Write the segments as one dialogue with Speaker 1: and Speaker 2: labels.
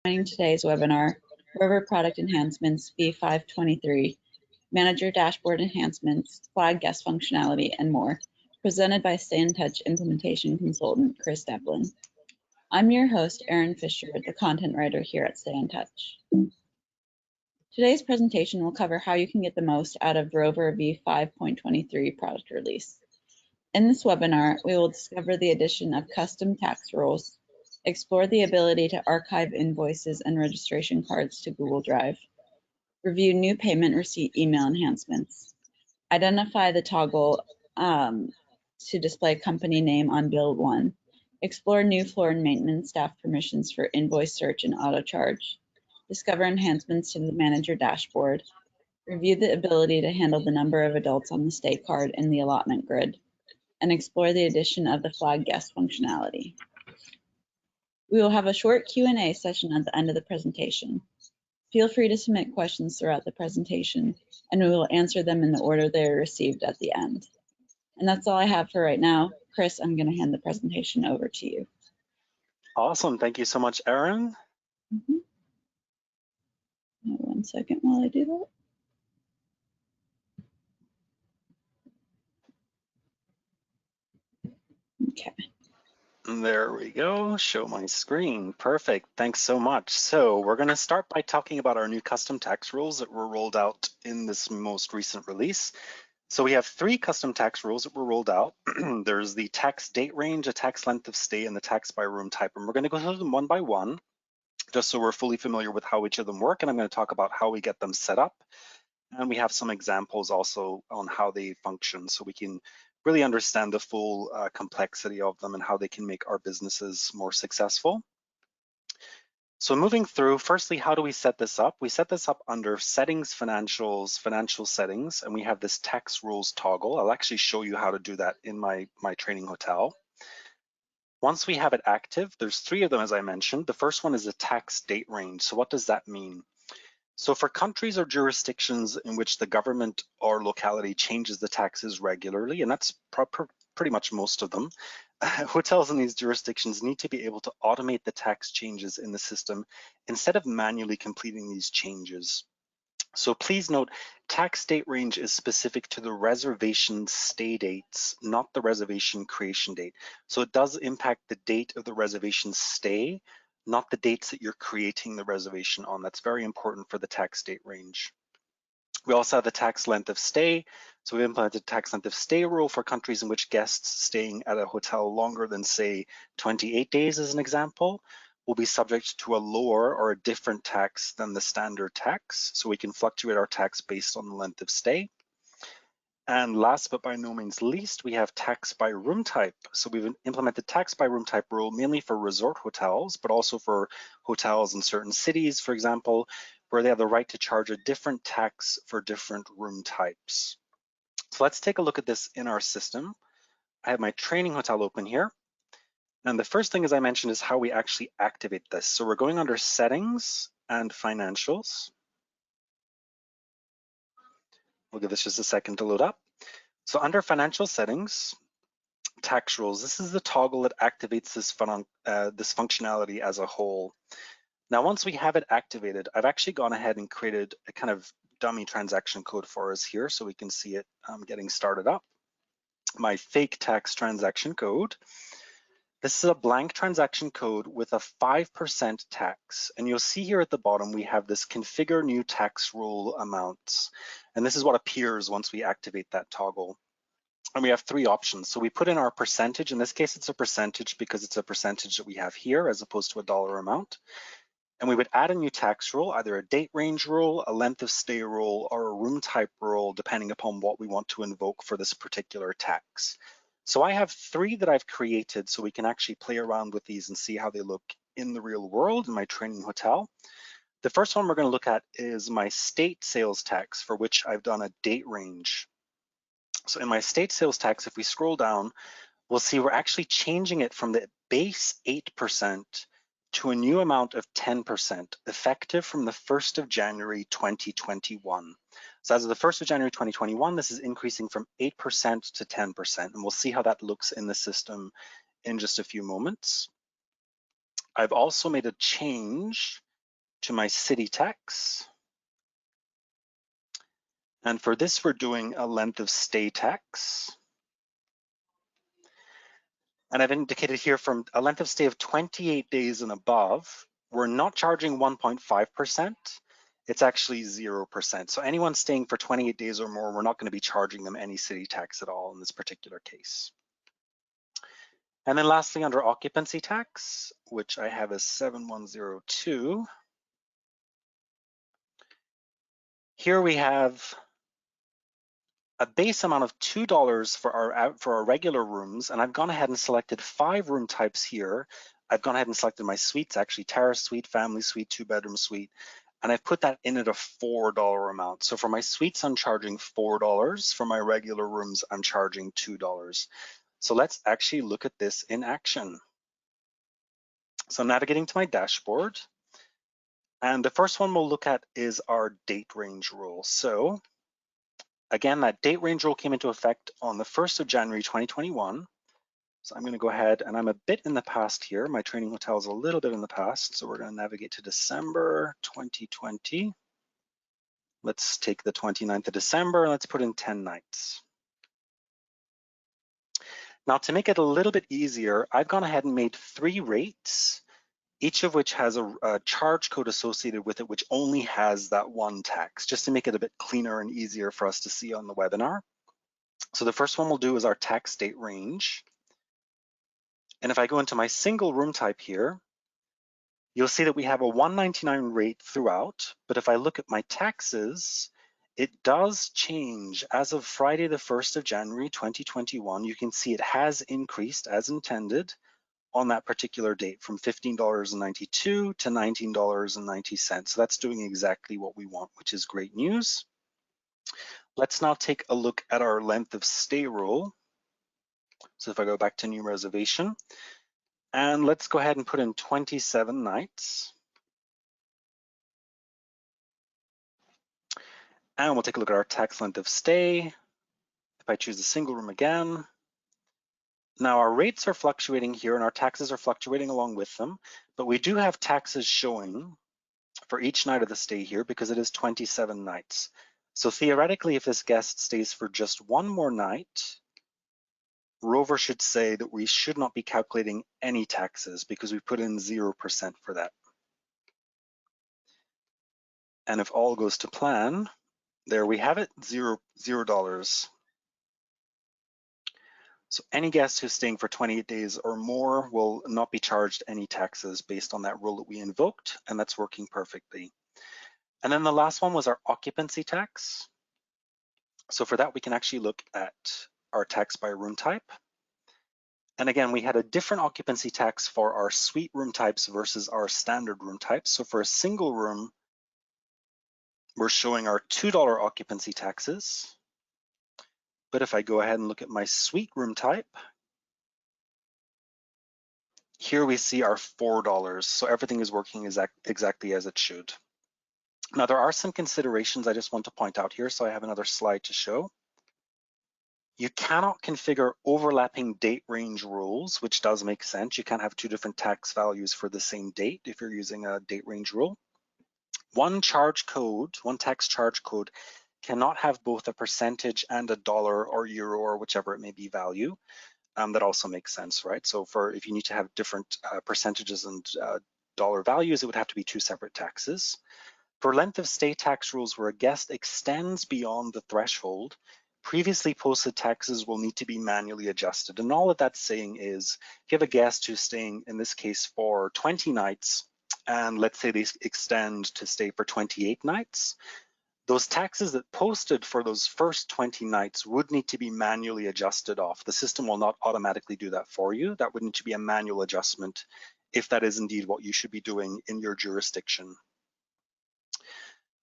Speaker 1: Joining today's webinar, Rover Product Enhancements v5.23, Manager Dashboard Enhancements, Flag Guest Functionality, and more, presented by Stay in Touch Implementation Consultant Chris Devlin. I'm your host, Erin Fisher, the content writer here at Stay in Touch. Today's presentation will cover how you can get the most out of Rover v5.23 product release. In this webinar, we will discover the addition of custom tax rules, explore the ability to archive invoices and registration cards to Google Drive, review new payment receipt email enhancements, identify the toggle to display company name on bill 1, explore new floor and maintenance staff permissions for invoice search and auto charge, discover enhancements to the manager dashboard, review the ability to handle the number of adults on the stay card in the allotment grid, and explore the addition of the flag guest functionality. We will have a short Q&A session at the end of the presentation. Feel free to submit questions throughout the presentation, and we will answer them in the order they are received at the end. And that's all I have for right now. Chris, I'm going to hand the presentation over to you.
Speaker 2: Awesome. Thank you so much, Erin.
Speaker 1: One second while I do that. Okay.
Speaker 2: There we go. Show my screen. Perfect. Thanks so much. So we're going to start by talking about our new custom tax rules that were rolled out in this most recent release. So we have 3 custom tax rules that were rolled out. There's the tax date range, a tax length of stay, and the tax by room type. And we're going to go through them one by one, just so we're fully familiar with how each of them work. And I'm going to talk about how we get them set up. And we have some examples also on how they function, so we can really understand the full complexity of them and how they can make our businesses more successful. So moving through, firstly, how do we set this up? We set this up under Settings, Financials, Financial Settings, and we have this Tax Rules toggle. I'll actually show you how to do that in my training hotel. Once we have it active, there's 3 of them, as I mentioned. The first one is a tax date range. So what does that mean? So for countries or jurisdictions in which the government or locality changes the taxes regularly, and that's pretty much most of them, hotels in these jurisdictions need to be able to automate the tax changes in the system instead of manually completing these changes. So please note, tax date range is specific to the reservation stay dates, not the reservation creation date. So it does impact the date of the reservation stay, not the dates that you're creating the reservation on. That's very important for the tax date range. We also have the tax length of stay. So we implemented tax length of stay rule for countries in which guests staying at a hotel longer than, say, 28 days as an example, will be subject to a lower or a different tax than the standard tax. So we can fluctuate our tax based on the length of stay. And last but by no means least, we have tax by room type. So we've implemented tax by room type rule mainly for resort hotels, but also for hotels in certain cities, for example, where they have the right to charge a different tax for different room types. So let's take a look at this in our system. I have my training hotel open here. And the first thing, as I mentioned, is how we actually activate this. So we're going under Settings and Financials. We'll give this just a second to load up. So under Financial Settings, Tax Rules, this is the toggle that activates this functionality as a whole. Now, once we have it activated, I've actually gone ahead and created a kind of dummy transaction code for us here so we can see it getting started up. My fake tax transaction code. This is a blank transaction code with a 5% tax. And you'll see here at the bottom, we have this configure new tax rule amounts. And this is what appears once we activate that toggle. And we have 3 options. So we put in our percentage. In this case, it's a percentage because it's a percentage that we have here as opposed to a dollar amount. And we would add a new tax rule, either a date range rule, a length of stay rule, or a room type rule, depending upon what we want to invoke for this particular tax. So I have 3 that I've created so we can actually play around with these and see how they look in the real world in my training hotel. The first one we're going to look at is my state sales tax, for which I've done a date range. So in my state sales tax, if we scroll down, we'll see we're actually changing it from the base 8% to a new amount of 10%, effective from the 1st of January 2021. So as of the 1st of January 2021, this is increasing from 8% to 10%, and we'll see how that looks in the system in just a few moments. I've also made a change to my city tax. And for this, we're doing a length of stay tax. And I've indicated here from a length of stay of 28 days and above, we're not charging 1.5%. It's actually 0%. So anyone staying for 28 days or more, we're not going to be charging them any city tax at all in this particular case. And then lastly, under occupancy tax, which I have as 7102, here we have a base amount of $2 for our regular rooms, and I've gone ahead and selected 5 room types here. I've gone ahead and selected my suites, actually terrace suite, family suite, 2-bedroom suite, and I've put that in at a $4 amount. So for my suites, I'm charging $4. For my regular rooms, I'm charging $2. So let's actually look at this in action. So navigating to my dashboard, and the first one we'll look at is our date range rule. So again, that date range rule came into effect on the 1st of January 2021. So I'm going to go ahead, and I'm a bit in the past here. My training hotel is a little bit in the past. So we're going to navigate to December 2020. Let's take the 29th of December and let's put in 10 nights. Now to make it a little bit easier, I've gone ahead and made 3 rates, each of which has a charge code associated with it, which only has that one tax, just to make it a bit cleaner and easier for us to see on the webinar. So the first one we'll do is our tax date range. And if I go into my single room type here, you'll see that we have a $199 rate throughout, but if I look at my taxes, it does change. As of Friday, the 1st of January, 2021, you can see it has increased as intended on that particular date from $15.92 to $19.90. So that's doing exactly what we want, which is great news. Let's now take a look at our length of stay rule. So if I go back to new reservation, and let's go ahead and put in 27 nights. And we'll take a look at our tax length of stay. If I choose a single room again, now our rates are fluctuating here and our taxes are fluctuating along with them, but we do have taxes showing for each night of the stay here because it is 27 nights. So theoretically, if this guest stays for just one more night, Rover should say that we should not be calculating any taxes because we put in 0% for that. And if all goes to plan, there we have it, $0. So any guest who's staying for 28 days or more will not be charged any taxes based on that rule that we invoked, and that's working perfectly. And then the last one was our occupancy tax. So for that, we can actually look at our tax by room type. And again, we had a different occupancy tax for our suite room types versus our standard room types. So for a single room, we're showing our $2 occupancy taxes. But if I go ahead and look at my suite room type, here we see our $4. So everything is working exactly as it should. Now there are some considerations I just want to point out here. So I have another slide to show. You cannot configure overlapping date range rules, which does make sense. You can't have 2 different tax values for the same date if you're using a date range rule. One tax charge code cannot have both a percentage and a dollar or euro or whichever it may be value. That also makes sense, right? So if you need to have different percentages and dollar values, it would have to be 2 separate taxes. For length of stay tax rules where a guest extends beyond the threshold, previously posted taxes will need to be manually adjusted. And all that that's saying is, if you have a guest who's staying, in this case, for 20 nights, and let's say they extend to stay for 28 nights, those taxes that posted for those first 20 nights would need to be manually adjusted off. The system will not automatically do that for you. That would need to be a manual adjustment if that is indeed what you should be doing in your jurisdiction.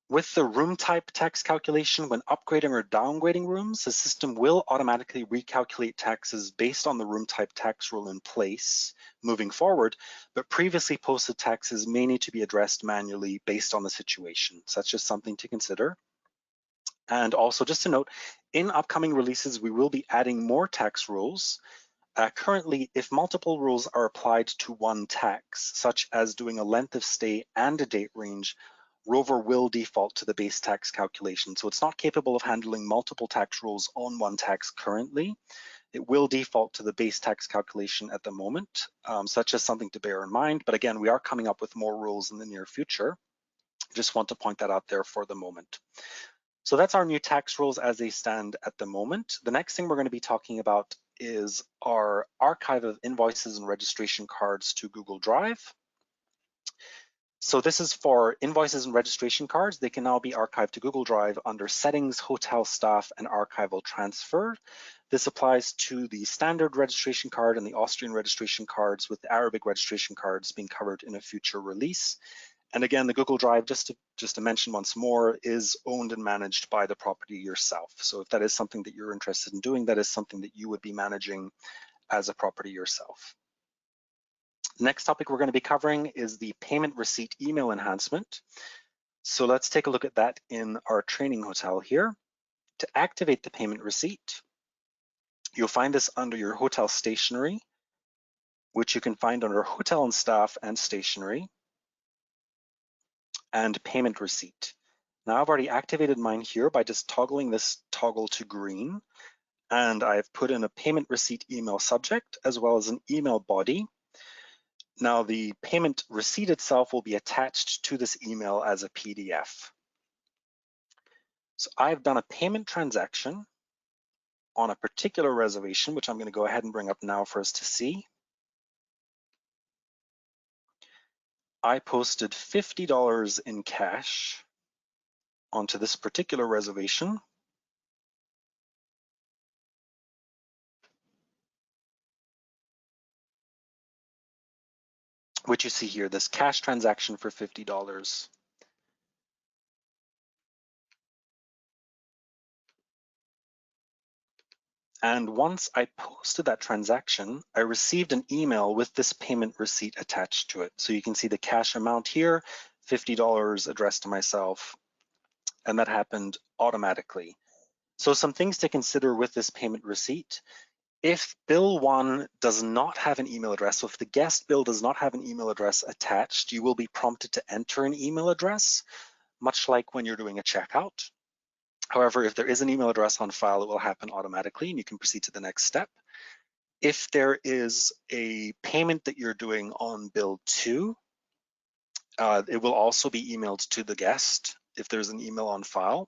Speaker 2: With the room type tax calculation, when upgrading or downgrading rooms, the system will automatically recalculate taxes based on the room type tax rule in place moving forward, but previously posted taxes may need to be addressed manually based on the situation. So that's just something to consider. And also just to note, in upcoming releases, we will be adding more tax rules. Currently, if multiple rules are applied to one tax, such as doing a length of stay and a date range, Rover will default to the base tax calculation. So it's not capable of handling multiple tax rules on one tax currently. It will default to the base tax calculation at the moment, such as something to bear in mind. But again, we are coming up with more rules in the near future. Just want to point that out there for the moment. So that's our new tax rules as they stand at the moment. The next thing we're going to be talking about is our archive of invoices and registration cards to Google Drive. So this is for invoices and registration cards. They can now be archived to Google Drive under Settings, Hotel Staff, and Archival Transfer. This applies to the standard registration card and the Austrian registration cards, with the Arabic registration cards being covered in a future release. And again, the Google Drive, just to mention once more, is owned and managed by the property yourself. So if that is something that you're interested in doing, that is something that you would be managing as a property yourself. Next topic we're going to be covering is the payment receipt email enhancement. So let's take a look at that in our training hotel here. To activate the payment receipt, you'll find this under your hotel stationery, which you can find under Hotel and Staff and Stationery, and Payment Receipt. Now I've already activated mine here by just toggling this toggle to green, and I've put in a payment receipt email subject as well as an email body. Now the payment receipt itself will be attached to this email as a PDF. So I've done a payment transaction on a particular reservation, which I'm going to go ahead and bring up now for us to see. I posted $50 in cash onto this particular reservation. Which you see here, this cash transaction for $50. And once I posted that transaction, I received an email with this payment receipt attached to it. So you can see the cash amount here, $50 addressed to myself, and that happened automatically. So some things to consider with this payment receipt. If bill 1 does not have an email address, so if the guest bill does not have an email address attached, you will be prompted to enter an email address, much like when you're doing a checkout. However, if there is an email address on file, it will happen automatically and you can proceed to the next step. If there is a payment that you're doing on bill 2, it will also be emailed to the guest if there's an email on file.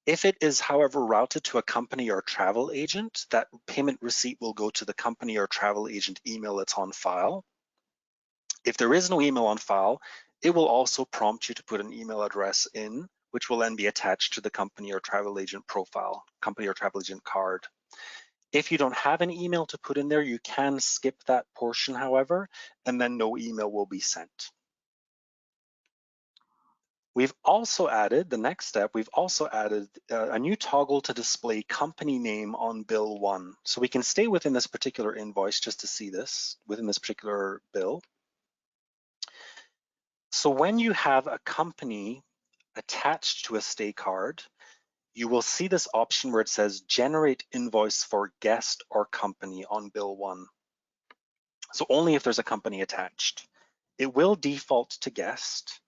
Speaker 2: If it is, however, routed to a company or travel agent, that payment receipt will go to the company or travel agent email that's on file. If there is no email on file, it will also prompt you to put an email address in, which will then be attached to the company or travel agent profile, company or travel agent card. If you don't have an email to put in there, you can skip that portion, however, and then no email will be sent. We've also added, the next step, we've also added a new toggle to display company name on bill 1. So we can stay within this particular invoice just to see this, within this particular bill. So when you have a company attached to a stay card, you will see this option where it says generate invoice for guest or company on bill 1. So only if there's a company attached. It will default to guest.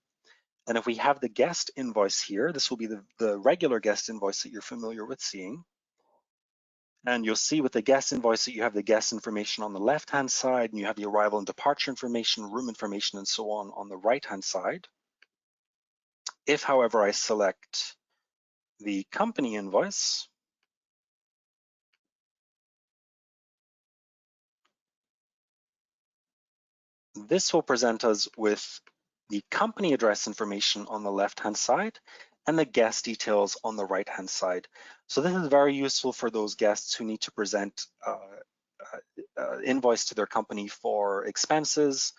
Speaker 2: And if we have the guest invoice here, this will be the regular guest invoice that you're familiar with seeing. And you'll see with the guest invoice that you have the guest information on the left-hand side, and you have the arrival and departure information, room information, and so on the right-hand side. If, however, I select the company invoice, this will present us with the company address information on the left-hand side and the guest details on the right-hand side. So this is very useful for those guests who need to present invoice to their company for expenses.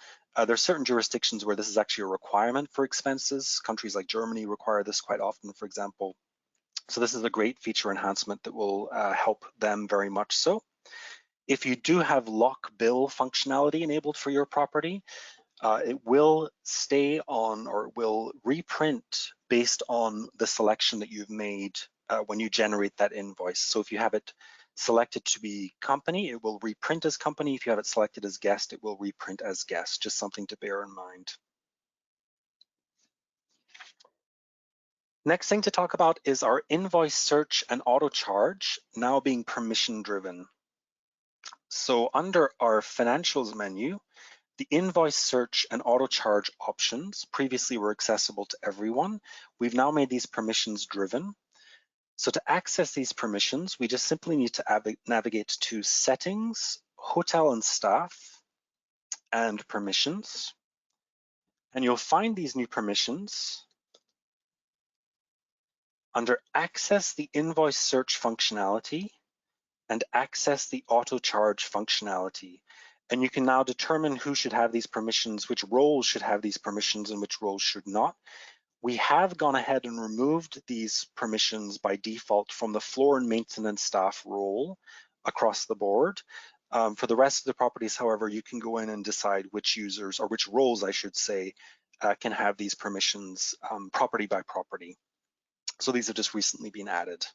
Speaker 2: There's certain jurisdictions where this is actually a requirement for expenses. Countries like Germany require this quite often, for example. So this is a great feature enhancement that will help them very much so. If you do have lock bill functionality enabled for your property, it will stay on or will reprint based on the selection that you've made when you generate that invoice. So if you have it selected to be company, it will reprint as company. If you have it selected as guest, it will reprint as guest, just something to bear in mind. Next thing to talk about is our invoice search and auto charge now being permission driven. So under our financials menu, the invoice search and auto charge options previously were accessible to everyone. We've now made these permissions driven. So to access these permissions, we just simply need to navigate to Settings, Hotel and Staff, and Permissions. And you'll find these new permissions under Access the Invoice Search functionality and Access the Auto Charge functionality. And you can now determine who should have these permissions, which roles should have these permissions and which roles should not. We have gone ahead and removed these permissions by default from the floor and maintenance staff role across the board. For the rest of the properties, however, you can go in and decide which users, or which roles I should say, can have these permissions property by property. So these have just recently been added.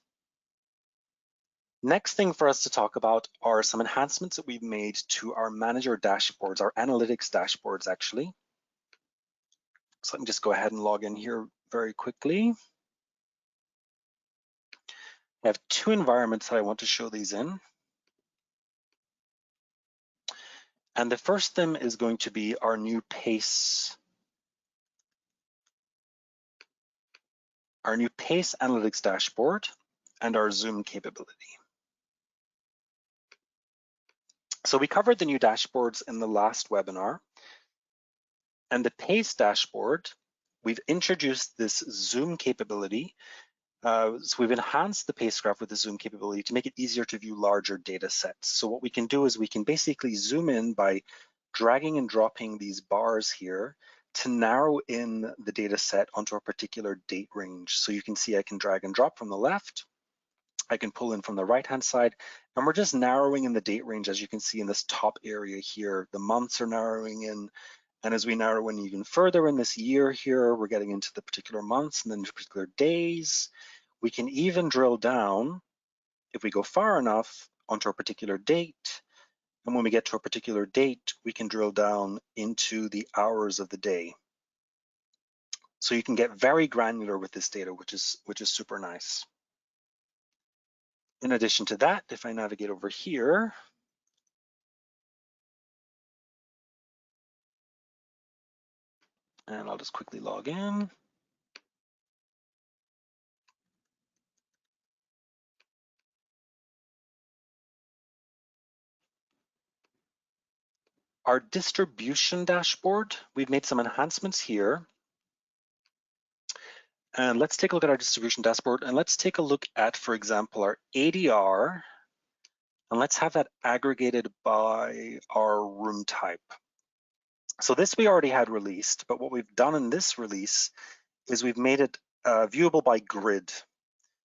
Speaker 2: Next thing for us to talk about are some enhancements that we've made to our manager dashboards, our analytics dashboards actually. So let me just go ahead and log in here very quickly. I have two environments that I want to show these in. And the first thing is going to be our new PACE analytics dashboard and our Zoom capability. So we covered the new dashboards in the last webinar. And the PACE dashboard, we've introduced this Zoom capability. So we've enhanced the PACE graph with the Zoom capability to make it easier to view larger data sets. So what we can do is we can basically zoom in by dragging and dropping these bars here to narrow in the data set onto a particular date range. So you can see I can drag and drop from the left, I can pull in from the right-hand side, and we're just narrowing in the date range. As you can see in this top area here, the months are narrowing in, and as we narrow in even further in this year here, we're getting into the particular months and then the particular days. We can even drill down, if we go far enough, onto a particular date. And when we get to a particular date, we can drill down into the hours of the day. So you can get very granular with this data, which is super nice. In addition to that, if I navigate over here, and I'll just quickly log in. Our distribution dashboard, we've made some enhancements here. And let's take a look at our distribution dashboard, and let's take a look at, for example, our ADR, and let's have that aggregated by our room type. So this we already had released, but what we've done in this release is we've made it viewable by grid.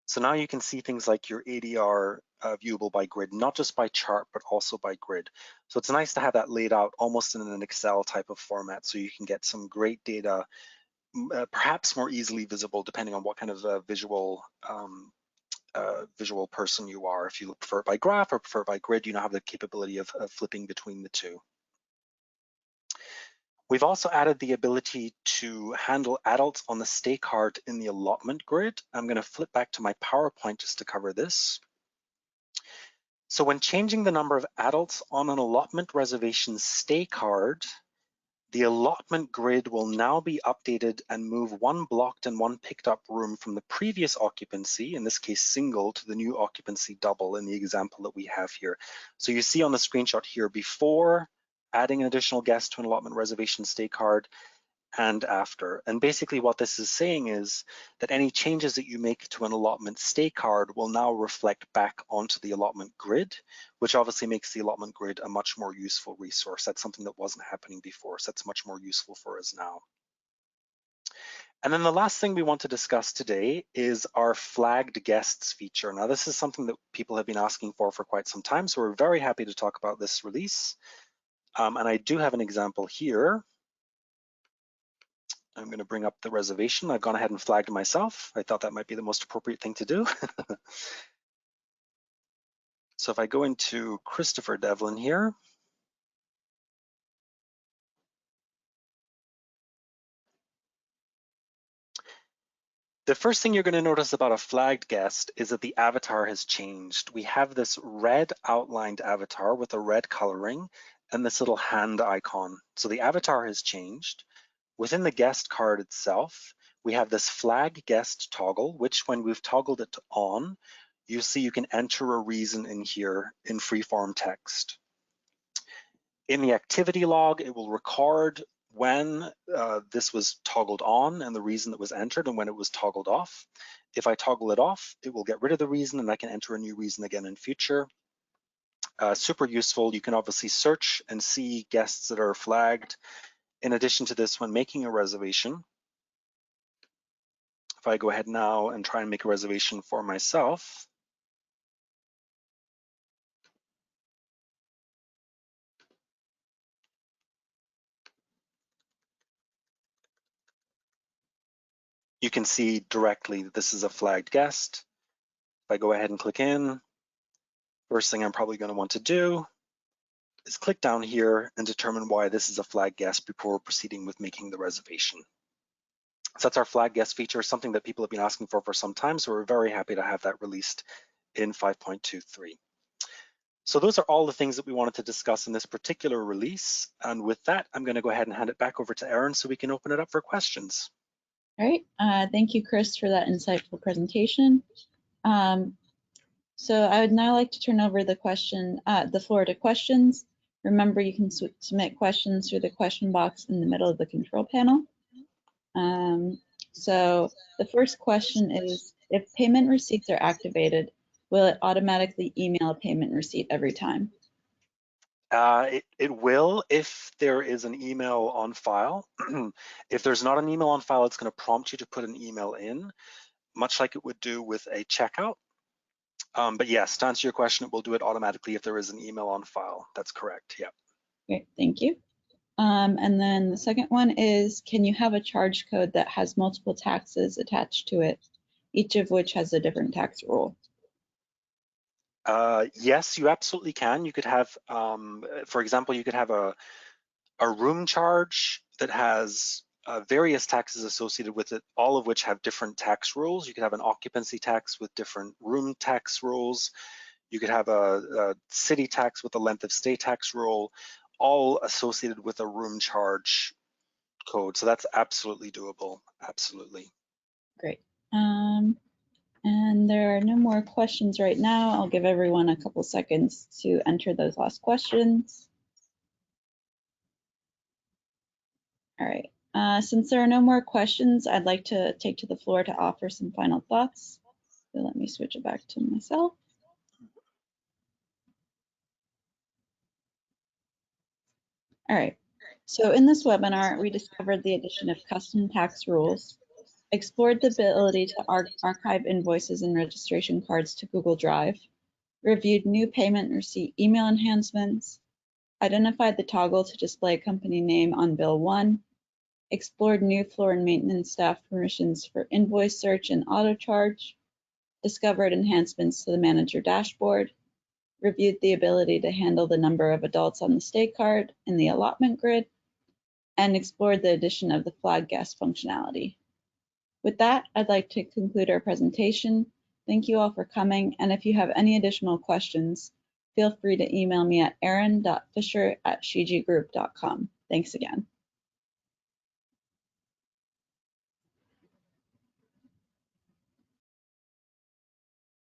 Speaker 2: So now you can see things like your ADR viewable by grid, not just by chart, but also by grid. So it's nice to have that laid out almost in an Excel type of format, so you can get some great data, perhaps more easily visible depending on what kind of visual person you are. If you prefer it by graph or prefer it by grid, you now have the capability of flipping between the two. We've also added the ability to handle adults on the stay card in the allotment grid. I'm going to flip back to my PowerPoint just to cover this. So when changing the number of adults on an allotment reservation stay card, the allotment grid will now be updated and move one blocked and one picked up room from the previous occupancy, in this case single, to the new occupancy double in the example that we have here. So you see on the screenshot here, before adding an additional guest to an allotment reservation stay card, and after. And basically what this is saying is that any changes that you make to an allotment stay card will now reflect back onto the allotment grid, which obviously makes the allotment grid a much more useful resource. That's something that wasn't happening before, so that's much more useful for us now. And then the last thing we want to discuss today is our flagged guests feature. Now this is something that people have been asking for quite some time, so we're very happy to talk about this release. And I do have an example here. I'm going to bring up the reservation. I've gone ahead and flagged myself. I thought that might be the most appropriate thing to do. So if I go into Christopher Devlin here, the first thing you're going to notice about a flagged guest is that the avatar has changed. We have this red outlined avatar with a red coloring and this little hand icon. So the avatar has changed. Within the guest card itself, we have this flag guest toggle, which when we've toggled it on, you see you can enter a reason in here in free-form text. In the activity log, it will record when this was toggled on and the reason that was entered and when it was toggled off. If I toggle it off, it will get rid of the reason and I can enter a new reason again in future. Super useful. You can obviously search and see guests that are flagged. In addition to this, when making a reservation, if I go ahead now and try and make a reservation for myself, you can see directly that this is a flagged guest. If I go ahead and click in, first thing I'm probably going to want to do is click down here and determine why this is a flagged guest before proceeding with making the reservation. So that's our flag guest feature, something that people have been asking for some time, so we're very happy to have that released in 5.23. So those are all the things that we wanted to discuss in this particular release. And with that, I'm going to go ahead and hand it back over to Erin so we can open it up for questions.
Speaker 1: All right, thank you, Chris, for that insightful presentation. So I would now like to turn over the floor to questions. Remember, you can submit questions through the question box in the middle of the control panel. So the first question is, if payment receipts are activated, will it automatically email a payment receipt every time?
Speaker 2: It will if there is an email on file. If there's not an email on file, it's going to prompt you to put an email in, much like it would do with a checkout. But yes, to answer your question, it will do it automatically if there is an email on file. That's correct, yeah.
Speaker 1: Great, thank you. And then the second one is, can you have a charge code that has multiple taxes attached to it, each of which has a different tax rule?
Speaker 2: Yes, you absolutely can. You could have, for example, you could have a room charge that has various taxes associated with it, all of which have different tax rules. You could have an occupancy tax with different room tax rules. You could have a city tax with a length of stay tax rule, all associated with a room charge code. So that's absolutely doable, absolutely.
Speaker 1: Great. And there are no more questions right now. I'll give everyone a couple seconds to enter those last questions. All right. Since there are no more questions, I'd like to take to the floor to offer some final thoughts. So let me switch it back to myself. All right. So in this webinar, we discovered the addition of custom tax rules, explored the ability to archive invoices and registration cards to Google Drive, reviewed new payment receipt email enhancements, identified the toggle to display company name on Bill 1, explored new floor and maintenance staff permissions for invoice search and auto charge, discovered enhancements to the manager dashboard, reviewed the ability to handle the number of adults on the stay card in the allotment grid, and explored the addition of the flag guest functionality. With that, I'd like to conclude our presentation. Thank you all for coming, and if you have any additional questions, feel free to email me at erin.fisher@shijigroup.com. Thanks again.